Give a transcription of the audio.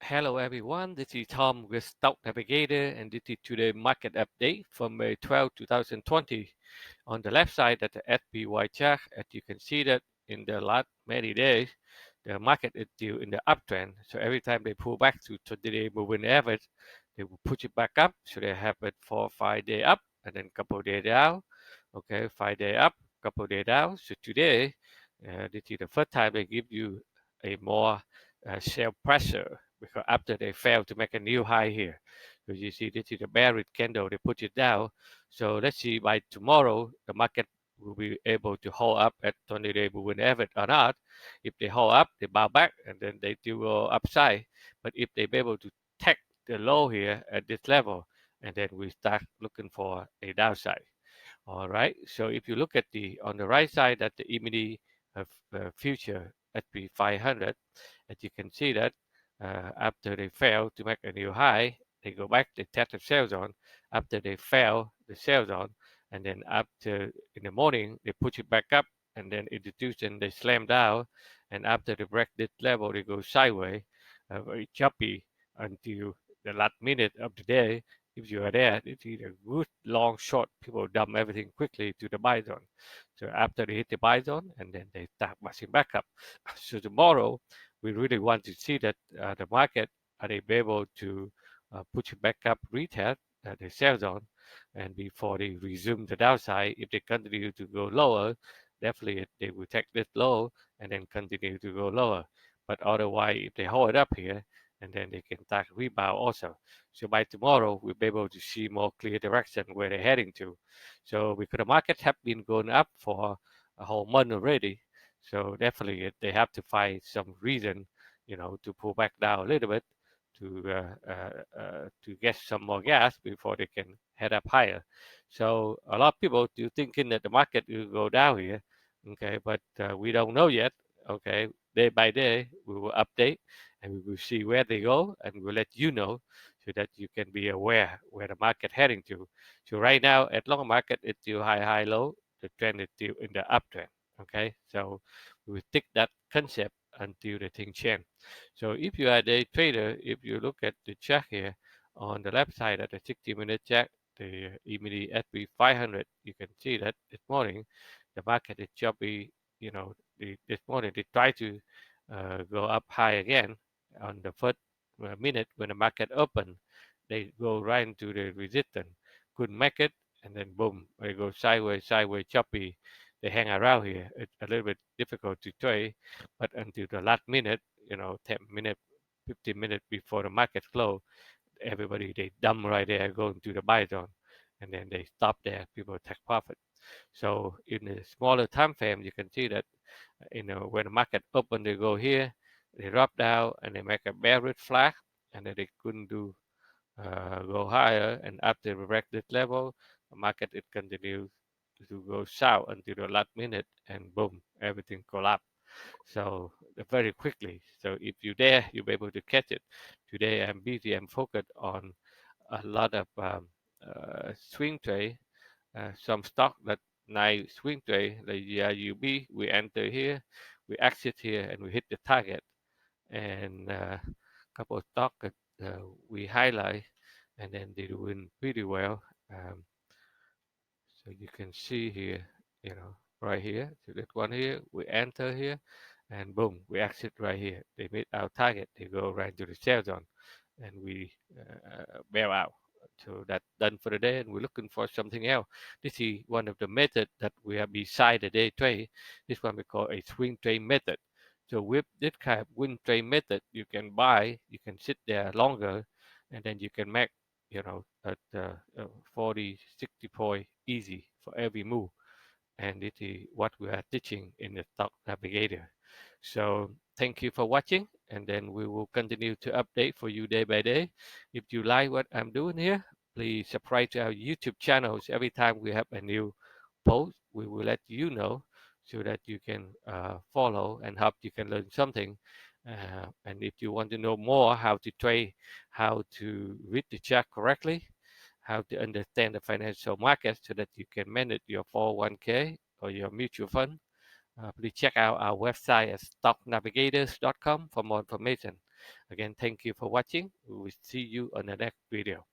Hello everyone, this is Tom with Stock Navigator and this is today's market update for May 12, 2020. On the left side at the SPY chart, as you can see that in the last many days, the market is still in the uptrend. So every time they pull back to 20-day moving average, they will push it back up. So they have it for 5 day up and then couple day down. Okay, 5 day up, couple day down. So today, this is the first time they give you a more sell pressure because after they failed to make a new high here. So you see this is a bearish candle, they put it down. So let's see by tomorrow the market will be able to hold up at 20-day moving average or not. If they hold up, they bounce back and then they still go upside. But if they be able to take the low here at this level, and then we start looking for a downside. All right. So if you look at the on the right side at the immediate future SP 500, as you can see that after they fail to make a new high, they go back, they test the sell zone. After they fail the sell zone, and then after in the morning they push it back up, and then institution they slam down, and after they break this level, they go sideways, very choppy until the last minute of the day. If you are there, it's either good, long, short. People dump everything quickly to the buy zone. So after they hit the buy zone, and then they start bouncing back up. So tomorrow, we really want to see that the market are they be able to push it back up, retest the sell zone, and before they resume the downside, if they continue to go lower, definitely they will take this low and then continue to go lower. But otherwise, if they hold it up here, and then they can start rebound also. So by tomorrow, we'll be able to see more clear direction where they're heading to. So because the market have been going up for a whole month already, so definitely they have to find some reason, to pull back down a little bit to get some more gas before they can head up higher. So a lot of people do thinking that the market will go down here, okay, but we don't know yet. Okay, day by day we will update and we will see where they go and we'll let you know so that you can be aware where the market heading to. So right now at long market it's still high, high, low. The trend is still in the uptrend. Okay, so we will stick that concept until the thing change. So if you are a day trader, if you look at the chart here on the left side at the 60-minute chart, the immediate SP 500, you can see that this morning the market is choppy. This morning they try to go up high again on the first minute when the market opened. They go right into the resistance, couldn't make it, and then boom, they go sideways, sideways, choppy. They hang around here. It's a little bit difficult to trade, but until the last minute, 10 minutes, 15 minutes before the market close, everybody they dump right there, going to the buy zone, and then they stop there. People take profit. So in the smaller time frame, you can see that when the market open, they go here, they drop down, and they make a bearish flag, and then they couldn't do go higher. And after we break this level, the market it continues to go south until the last minute, and boom, everything collapse. So very quickly. So if you dare, you'll be able to catch it. Today I'm busy. I'm focused on a lot of swing trade, some stock that nice swing trade, like UB, we enter here, we exit here, and we hit the target. And a couple of stock that we highlight, and then they're doing pretty well. Um, so you can see here, right here. So that one here, we enter here, and boom, we exit right here. They meet our target. They go right to the sell zone, and we bail out. So that's done for the day, and we're looking for something else. This is one of the methods that we have beside the day trade. This one we call a swing trade method. So with this kind of swing trade method, you can buy, you can sit there longer, and then you can make at 40, 60 point easy for every move. And it is what we are teaching in the Stock Navigator. So thank you for watching, and then we will continue to update for you day by day. If you like what I'm doing here, please subscribe to our YouTube channels. Every time we have a new post, we will let you know so that you can follow and hope you can learn something. And if you want to know more how to trade, how to read the chart correctly, how to understand the financial market so that you can manage your 401k or your mutual fund, please check out our website at stocknavigators.com for more information. Again, thank you for watching. We will see you on the next video.